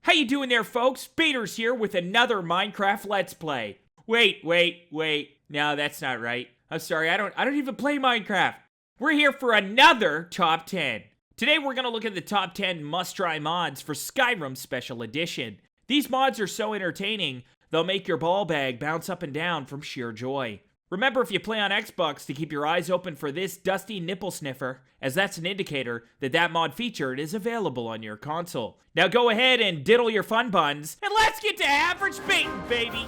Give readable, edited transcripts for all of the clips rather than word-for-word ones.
How you doing there, folks? Baters here with another Minecraft Let's Play. Wait. No, that's not right. I'm sorry, I don't even play Minecraft. We're here for another Top 10. Today we're gonna look at the Top 10 must-try mods for Skyrim Special Edition. These mods are so entertaining, they'll make your ball bag bounce up and down from sheer joy. Remember, if you play on Xbox, to keep your eyes open for this dusty nipple sniffer, as that's an indicator that that mod feature is available on your console. Now go ahead and diddle your fun buns, and let's get to average baiting, baby!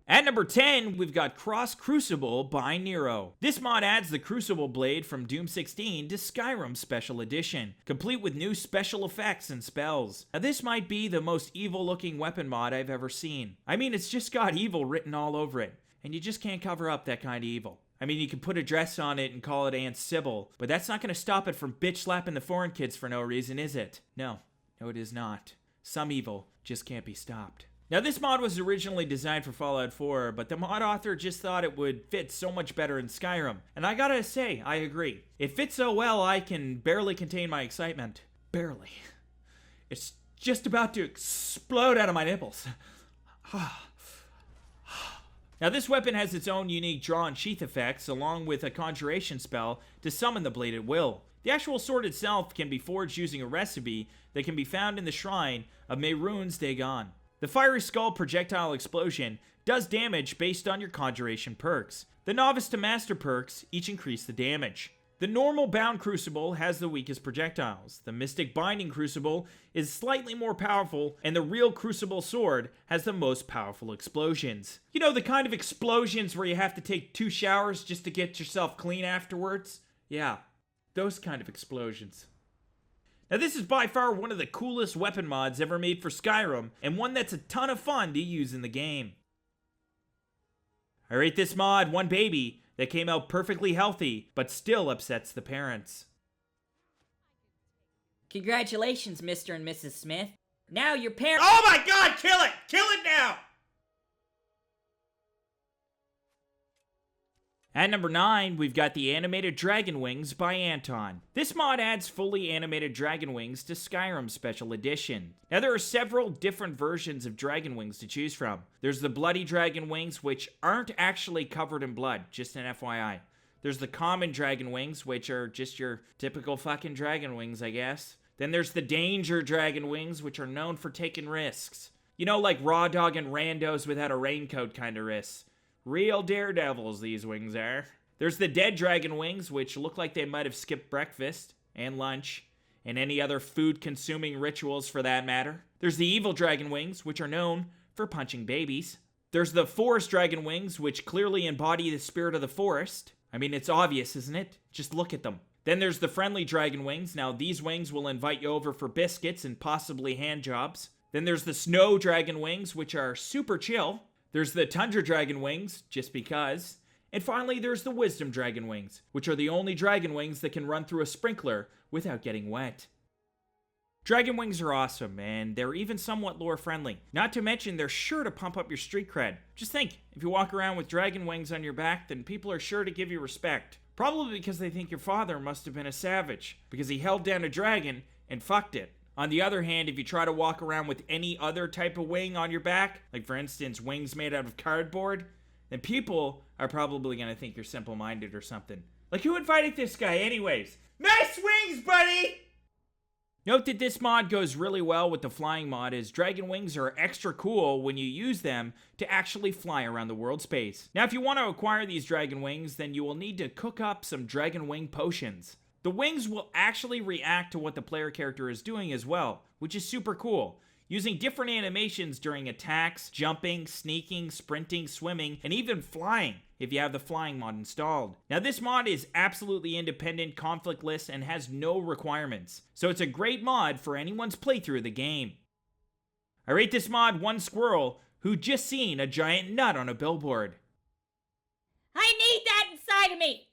At number 10, we've got Crucible by Nero. This mod adds the Crucible blade from Doom 16 to Skyrim Special Edition, complete with new special effects and spells. Now this might be the most evil looking weapon mod I've ever seen. I mean, it's just got evil written all over it, and you just can't cover up that kind of evil. I mean, you can put a dress on it and call it Aunt Sybil, but that's not gonna stop it from bitch slapping the foreign kids for no reason, is it? No, it is not. Some evil just can't be stopped. Now, this mod was originally designed for Fallout 4, but the mod author just thought it would fit so much better in Skyrim. And I gotta say, I agree. It fits so well, I can barely contain my excitement. Barely. It's just about to explode out of my nipples. Now, this weapon has its own unique draw and sheath effects, along with a conjuration spell to summon the blade at will. The actual sword itself can be forged using a recipe that can be found in the shrine of Mehrunes Dagon. The Fiery Skull projectile explosion does damage based on your conjuration perks. The Novice to Master perks each increase the damage. The normal Bound Crucible has the weakest projectiles. The Mystic Binding Crucible is slightly more powerful, and the real Crucible Sword has the most powerful explosions. You know, the kind of explosions where you have to take 2 showers just to get yourself clean afterwards? Yeah, those kind of explosions. Now, this is by far one of the coolest weapon mods ever made for Skyrim, and one that's a ton of fun to use in the game. I rate this mod 1 baby that came out perfectly healthy, but still upsets the parents. Congratulations, Mr. and Mrs. Smith. Now your parents— Oh my god, kill it! Kill it now! At number 9, we've got the Animated Dragon Wings by Anton. This mod adds fully animated dragon wings to Skyrim Special Edition. Now, there are several different versions of dragon wings to choose from. There's the bloody dragon wings, which aren't actually covered in blood, just an FYI. There's the common dragon wings, which are just your typical fucking dragon wings, I guess. Then there's the danger dragon wings, which are known for taking risks. You know, like raw dog and randos without a raincoat kind of risks. Real daredevils, these wings are. There's the dead dragon wings, which look like they might have skipped breakfast and lunch and any other food-consuming rituals for that matter. There's the evil dragon wings, which are known for punching babies. There's the forest dragon wings, which clearly embody the spirit of the forest. I mean, it's obvious, isn't it? Just look at them. Then there's the friendly dragon wings. Now, these wings will invite you over for biscuits and possibly hand jobs. Then there's the snow dragon wings, which are super chill. There's the Tundra Dragon Wings, just because. And finally, there's the Wisdom Dragon Wings, which are the only dragon wings that can run through a sprinkler without getting wet. Dragon wings are awesome, and they're even somewhat lore-friendly. Not to mention, they're sure to pump up your street cred. Just think, if you walk around with dragon wings on your back, then people are sure to give you respect. Probably because they think your father must have been a savage, because he held down a dragon and fucked it. On the other hand, if you try to walk around with any other type of wing on your back, like for instance, wings made out of cardboard, then people are probably gonna think you're simple-minded or something. Like, who invited this guy anyways? Nice wings, buddy! Note that this mod goes really well with the flying mod, as dragon wings are extra cool when you use them to actually fly around the world space. Now, if you want to acquire these dragon wings, then you will need to cook up some dragon wing potions. The wings will actually react to what the player character is doing as well, which is super cool, using different animations during attacks, jumping, sneaking, sprinting, swimming, and even flying, if you have the flying mod installed. Now, this mod is absolutely independent, conflictless, and has no requirements, so it's a great mod for anyone's playthrough of the game. I rate this mod 1 squirrel who just seen a giant nut on a billboard. I need that inside of me!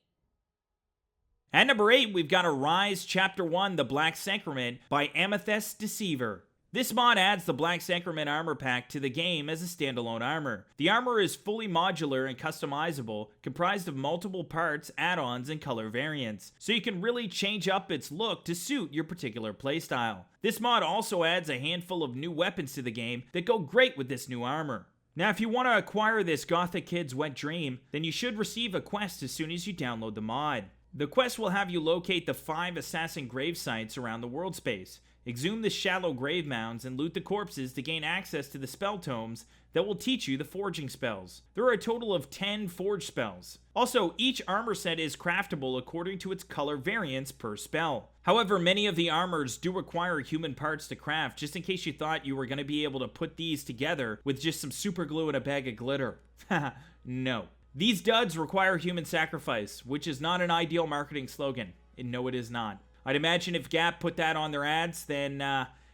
At number 8, we've got Arise Chapter 1, The Black Sacrament by Amethyst Deceiver. This mod adds the Black Increment armor pack to the game as a standalone armor. The armor is fully modular and customizable, comprised of multiple parts, add-ons, and color variants, so you can really change up its look to suit your particular playstyle. This mod also adds a handful of new weapons to the game that go great with this new armor. Now, if you want to acquire this Gothic kid's wet dream, then you should receive a quest as soon as you download the mod. The quest will have you locate the 5 assassin grave sites around the world space, exhume the shallow grave mounds, and loot the corpses to gain access to the spell tomes that will teach you the forging spells. There are a total of 10 forge spells. Also, each armor set is craftable according to its color variants per spell. However, many of the armors do require human parts to craft, just in case you thought you were going to be able to put these together with just some super glue and a bag of glitter. Haha, no. These duds require human sacrifice, which is not an ideal marketing slogan. And no, it is not. I'd imagine if Gap put that on their ads, then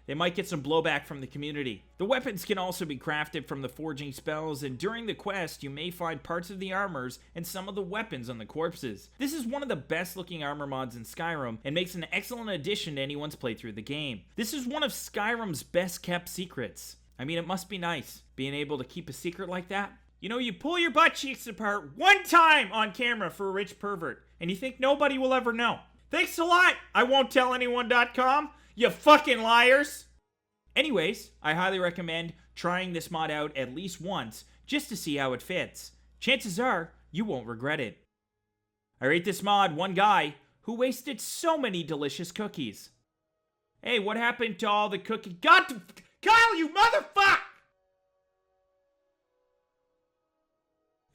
they might get some blowback from the community. The weapons can also be crafted from the forging spells, and during the quest, you may find parts of the armors and some of the weapons on the corpses. This is one of the best looking armor mods in Skyrim, and makes an excellent addition to anyone's playthrough of the game. This is one of Skyrim's best kept secrets. I mean, it must be nice, being able to keep a secret like that. You know, you pull your butt cheeks apart one time on camera for a rich pervert, and you think nobody will ever know. Thanks a lot, I won't tell anyone.com, you fucking liars! Anyways, I highly recommend trying this mod out at least once, just to see how it fits. Chances are, you won't regret it. I rate this mod 1 guy who wasted so many delicious cookies. Hey, what happened to all the cookie- God, Kyle, you motherfucker!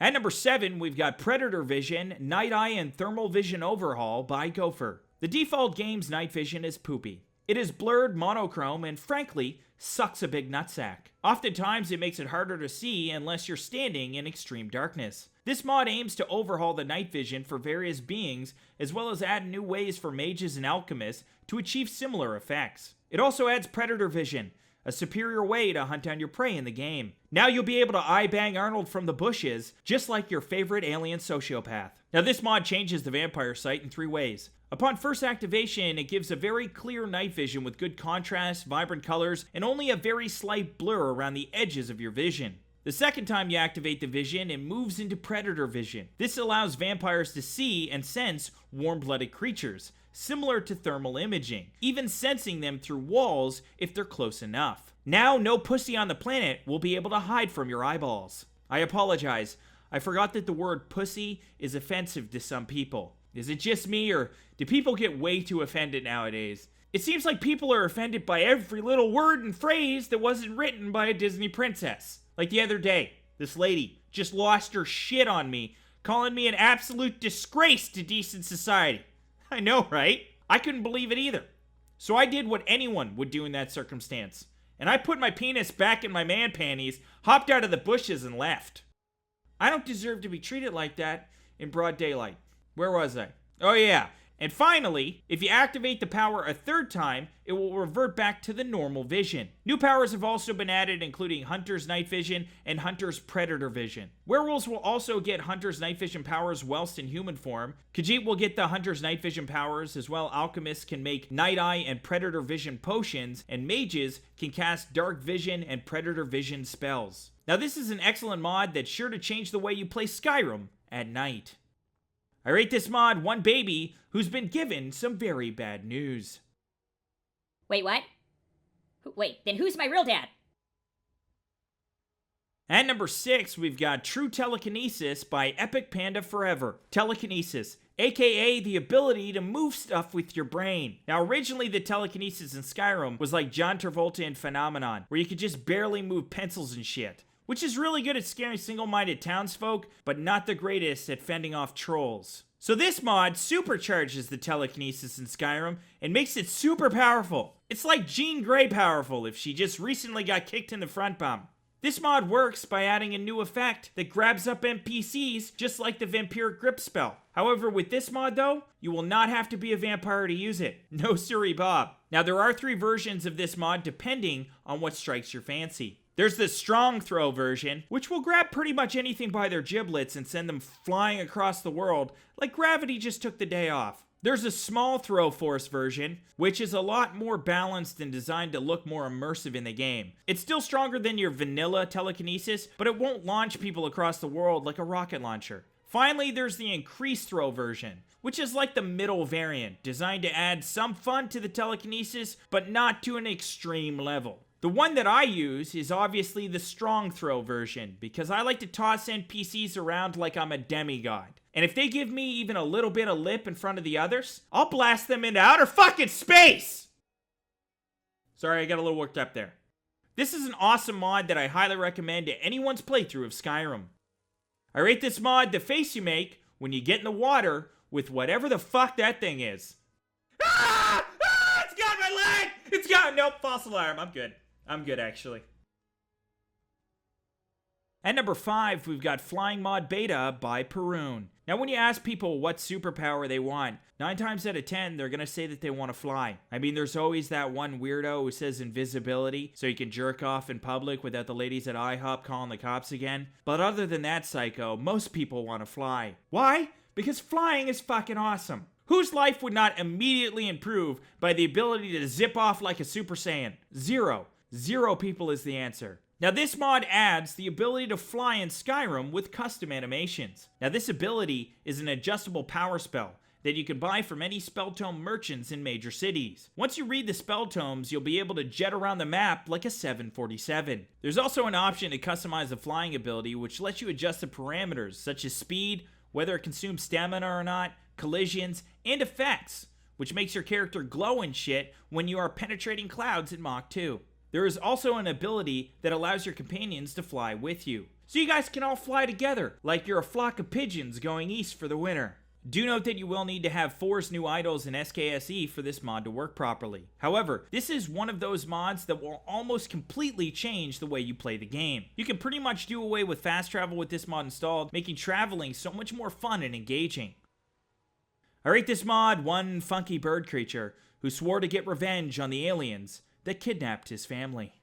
At number 7, we've got Predator Vision, Night Eye, and Thermal Vision Overhaul by Gopher. The default game's night vision is poopy. It is blurred, monochrome, and frankly, sucks a big nutsack. Oftentimes, it makes it harder to see unless you're standing in extreme darkness. This mod aims to overhaul the night vision for various beings, as well as add new ways for mages and alchemists to achieve similar effects. It also adds Predator Vision, a superior way to hunt down your prey in the game. Now you'll be able to eye-bang Arnold from the bushes, just like your favorite alien sociopath. Now this mod changes the vampire sight in 3 ways. Upon first activation, it gives a very clear night vision with good contrast, vibrant colors, and only a very slight blur around the edges of your vision. The second time you activate the vision, it moves into Predator Vision. This allows vampires to see and sense warm-blooded creatures, similar to thermal imaging, even sensing them through walls if they're close enough. Now, no pussy on the planet will be able to hide from your eyeballs. I apologize. I forgot that the word pussy is offensive to some people. Is it just me, or do people get way too offended nowadays? It seems like people are offended by every little word and phrase that wasn't written by a Disney princess. Like the other day, this lady just lost her shit on me, calling me an absolute disgrace to decent society. I know, right? I couldn't believe it either. So I did what anyone would do in that circumstance. And I put my penis back in my man panties, hopped out of the bushes, and left. I don't deserve to be treated like that in broad daylight. Where was I? Oh yeah. And finally, if you activate the power a 3rd time, it will revert back to the normal vision. New powers have also been added, including Hunter's Night Vision and Hunter's Predator Vision. Werewolves will also get Hunter's Night Vision powers whilst in human form. Khajiit will get the Hunter's Night Vision powers, as well alchemists can make Night Eye and Predator Vision potions, and mages can cast Dark Vision and Predator Vision spells. Now this is an excellent mod that's sure to change the way you play Skyrim at night. I rate this mod 1 baby who's been given some very bad news. Wait, what? Wait, then who's my real dad? At number 6, we've got True Telekinesis by Epic Panda Forever. Telekinesis, aka the ability to move stuff with your brain. Now originally the telekinesis in Skyrim was like John Travolta in Phenomenon, where you could just barely move pencils and shit. Which is really good at scaring single-minded townsfolk, but not the greatest at fending off trolls. So this mod supercharges the telekinesis in Skyrim and makes it super powerful. It's like Jean Grey powerful if she just recently got kicked in the front bum. This mod works by adding a new effect that grabs up NPCs just like the vampiric grip spell. However, with this mod though, you will not have to be a vampire to use it. No siree Bob. Now there are 3 versions of this mod depending on what strikes your fancy. There's the strong throw version, which will grab pretty much anything by their giblets and send them flying across the world like gravity just took the day off. There's a small throw force version, which is a lot more balanced and designed to look more immersive in the game. It's still stronger than your vanilla telekinesis, but it won't launch people across the world like a rocket launcher. Finally, there's the increased throw version, which is like the middle variant, designed to add some fun to the telekinesis, but not to an extreme level. The one that I use is obviously the strong throw version, because I like to toss NPCs around like I'm a demigod. And if they give me even a little bit of lip in front of the others, I'll blast them into outer fucking space! Sorry, I got a little worked up there. This is an awesome mod that I highly recommend to anyone's playthrough of Skyrim. I rate this mod the face you make when you get in the water with whatever the fuck that thing is. Ah! Ah! It's got my leg! It's got... Nope, false alarm. I'm good. I'm good, actually. At number 5, we've got Flying Mod Beta by Perun. Now, when you ask people what superpower they want, 9 times out of 10, they're gonna say that they want to fly. I mean, there's always that one weirdo who says invisibility, so you can jerk off in public without the ladies at IHOP calling the cops again. But other than that psycho, most people want to fly. Why? Because flying is fucking awesome. Whose life would not immediately improve by the ability to zip off like a Super Saiyan? Zero. 0 people is the answer. Now this mod adds the ability to fly in Skyrim with custom animations. Now this ability is an adjustable power spell that you can buy from any spell tome merchants in major cities. Once you read the spell tomes, you'll be able to jet around the map like a 747. There's also an option to customize the flying ability, which lets you adjust the parameters such as speed, whether it consumes stamina or not, collisions, and effects, which makes your character glow and shit when you are penetrating clouds in Mach 2. There is also an ability that allows your companions to fly with you, so you guys can all fly together, like you're a flock of pigeons going east for the winter. Do note that you will need to have 4's new idols in SKSE for this mod to work properly. However, this is one of those mods that will almost completely change the way you play the game. You can pretty much do away with fast travel with this mod installed, making traveling so much more fun and engaging. I rate this mod one funky bird creature who swore to get revenge on the aliens that kidnapped his family.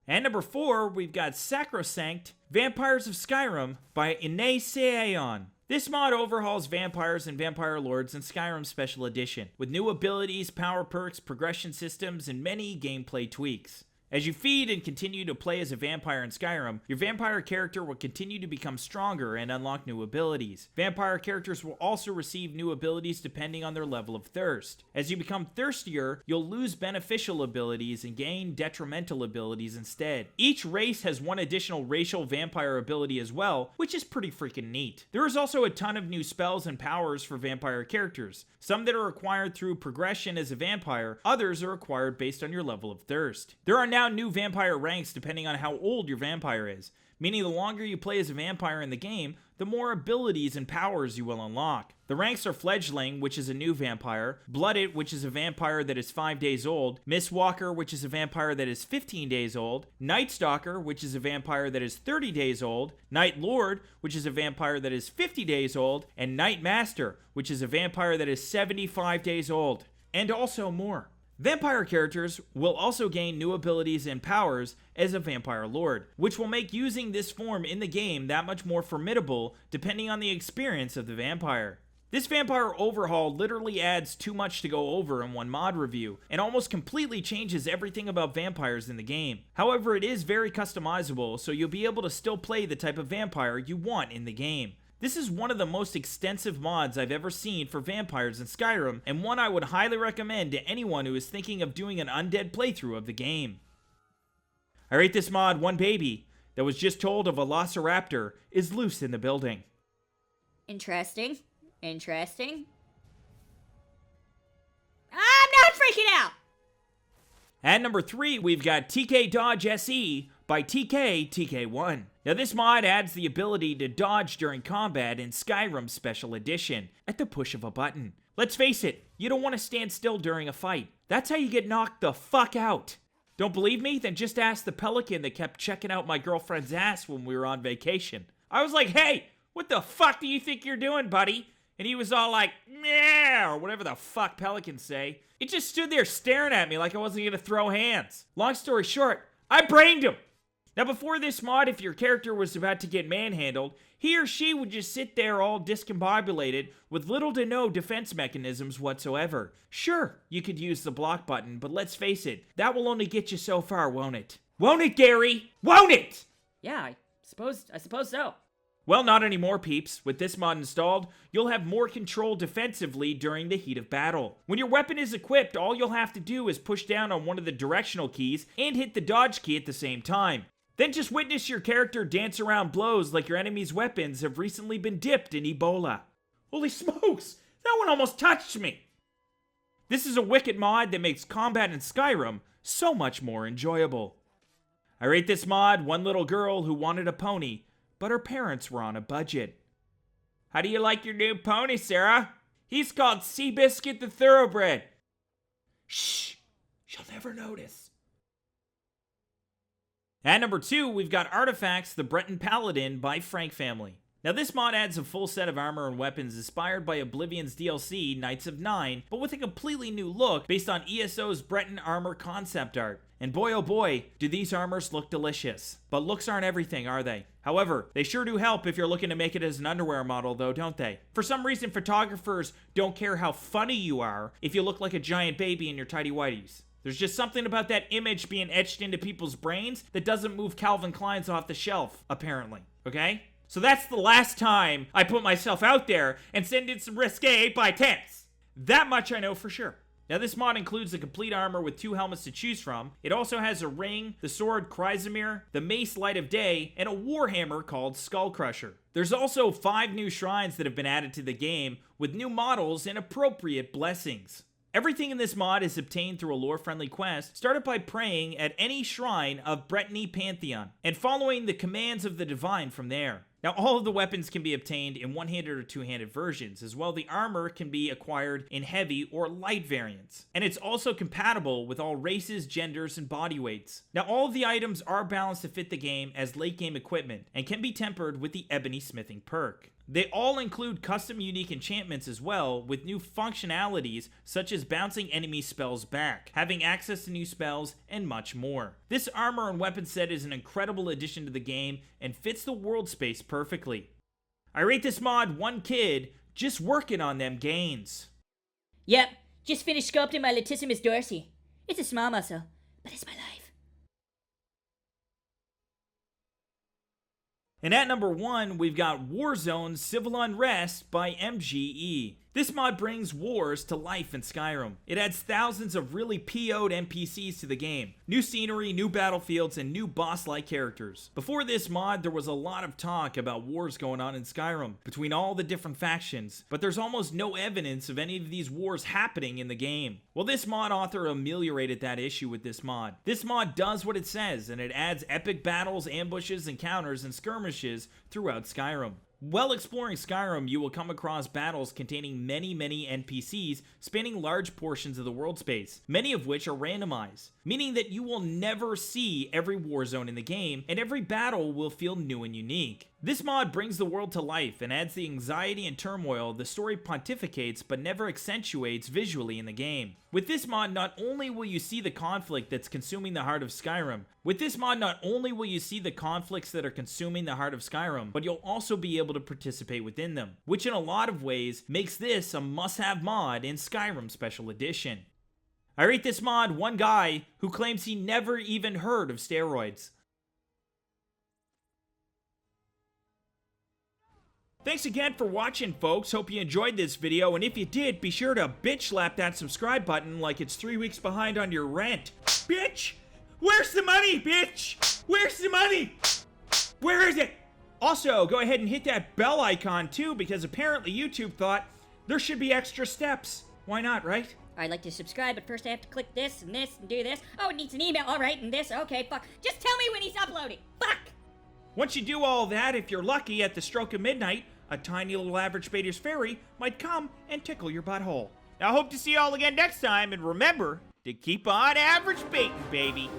And number 4, we've got Sacrosanct, Vampires of Skyrim by Inés Aeon. This mod overhauls vampires and vampire lords in Skyrim Special Edition, with new abilities, power perks, progression systems, and many gameplay tweaks. As you feed and continue to play as a vampire in Skyrim, your vampire character will continue to become stronger and unlock new abilities. Vampire characters will also receive new abilities depending on their level of thirst. As you become thirstier, you'll lose beneficial abilities and gain detrimental abilities instead. Each race has one additional racial vampire ability as well, which is pretty freaking neat. There is also a ton of new spells and powers for vampire characters. Some that are acquired through progression as a vampire, others are acquired based on your level of thirst. There are now new vampire ranks depending on how old your vampire is, meaning the longer you play as a vampire in the game, the more abilities and powers you will unlock. The ranks are Fledgling, which is a new vampire, Blooded, which is a vampire that is 5 days old, Mistwalker, which is a vampire that is 15 days old, Night Stalker, which is a vampire that is 30 days old, Night Lord, which is a vampire that is 50 days old, and Night Master, which is a vampire that is 75 days old, and also more. Vampire characters will also gain new abilities and powers as a Vampire Lord, which will make using this form in the game that much more formidable depending on the experience of the vampire. This vampire overhaul literally adds too much to go over in one mod review, and almost completely changes everything about vampires in the game. However, it is very customizable, so you'll be able to still play the type of vampire you want in the game. This is one of the most extensive mods I've ever seen for vampires in Skyrim, and one I would highly recommend to anyone who is thinking of doing an undead playthrough of the game. I rate this mod one baby that was just told a velociraptor is loose in the building. Interesting. Interesting. I'm not freaking out! At number 3, we've got TK Dodge SE by TK1. Now this mod adds the ability to dodge during combat in Skyrim Special Edition at the push of a button. Let's face it, you don't want to stand still during a fight. That's how you get knocked the fuck out. Don't believe me? Then just ask the pelican that kept checking out my girlfriend's ass when we were on vacation. I was like, hey, what the fuck do you think you're doing, buddy? And he was all like, meh, or whatever the fuck pelicans say. He just stood there staring at me like I wasn't gonna throw hands. Long story short, I brained him. Now before this mod, if your character was about to get manhandled, he or she would just sit there all discombobulated with little to no defense mechanisms whatsoever. Sure, you could use the block button, but let's face it, that will only get you so far, won't it? Won't it, Gary? Won't it? Yeah, I suppose so. Well, not anymore, peeps. With this mod installed, you'll have more control defensively during the heat of battle. When your weapon is equipped, all you'll have to do is push down on one of the directional keys and hit the dodge key at the same time. Then just witness your character dance around blows like your enemy's weapons have recently been dipped in Ebola. Holy smokes! That one almost touched me! This is a wicked mod that makes combat in Skyrim so much more enjoyable. I rate this mod one little girl who wanted a pony, but her parents were on a budget. How do you like your new pony, Sarah? He's called Seabiscuit the Thoroughbred. Shh! She'll never notice. At number 2, we've got Artifacts, the Breton Paladin by Frank Family. Now this mod adds a full set of armor and weapons inspired by Oblivion's DLC, Knights of Nine, but with a completely new look based on ESO's Breton armor concept art. And boy oh boy, do these armors look delicious. But looks aren't everything, are they? However, they sure do help if you're looking to make it as an underwear model though, don't they? For some reason, photographers don't care how funny you are if you look like a giant baby in your tidy whities. There's just something about that image being etched into people's brains that doesn't move Calvin Klein's off the shelf, apparently. Okay? So that's the last time I put myself out there and send in some risque by 10s. That much I know for sure. Now this mod includes the complete armor with 2 helmets to choose from. It also has a ring, the sword Chrysamere, the mace Light of Day, and a warhammer called Skull Crusher. There's also 5 new shrines that have been added to the game with new models and appropriate blessings. Everything in this mod is obtained through a lore-friendly quest started by praying at any shrine of Brittany Pantheon and following the commands of the divine from there. Now, all of the weapons can be obtained in one-handed or two-handed versions, as well the armor can be acquired in heavy or light variants. And it's also compatible with all races, genders, and body weights. Now, all of the items are balanced to fit the game as late-game equipment and can be tempered with the Ebony Smithing perk. They all include custom unique enchantments as well, with new functionalities such as bouncing enemy spells back, having access to new spells, and much more. This armor and weapon set is an incredible addition to the game and fits the world space perfectly. I rate this mod 1 kid just working on them gains. Yep, just finished sculpting my latissimus dorsi. It's a small muscle, but it's my life. And at number 1, we've got Warzone Civil Unrest by MGE. This mod brings wars to life in Skyrim. It adds thousands of really PO'd NPCs to the game. New scenery, new battlefields, and new boss-like characters. Before this mod, there was a lot of talk about wars going on in Skyrim between all the different factions, but there's almost no evidence of any of these wars happening in the game. Well, this mod author ameliorated that issue with this mod. This mod does what it says, and it adds epic battles, ambushes, encounters, and skirmishes throughout Skyrim. While exploring Skyrim, you will come across battles containing many NPCs spanning large portions of the world space, many of which are randomized, meaning that you will never see every war zone in the game, and every battle will feel new and unique. This mod brings the world to life and adds the anxiety and turmoil the story pontificates but never accentuates visually in the game. With this mod, not only will you see the conflict that's consuming the heart of Skyrim, but you'll also be able to participate within them, which in a lot of ways makes this a must-have mod in Skyrim Special Edition. I rate this mod 1 guy who claims he never even heard of steroids. Thanks again for watching, folks. Hope you enjoyed this video, and if you did, be sure to bitch slap that subscribe button like it's 3 weeks behind on your rent. Bitch! Where's the money, bitch? Where's the money? Where is it? Also, go ahead and hit that bell icon too, because apparently YouTube thought there should be extra steps. Why not, right? I'd like to subscribe, but first I have to click this and do this. Oh, it needs an email. All right, and this. Okay, fuck. Just tell me when he's uploading. Fuck! Once you do all that, if you're lucky, at the stroke of midnight, a tiny little Averagebaters fairy might come and tickle your butthole. Now, I hope to see you all again next time, and remember to keep on average baiting, baby.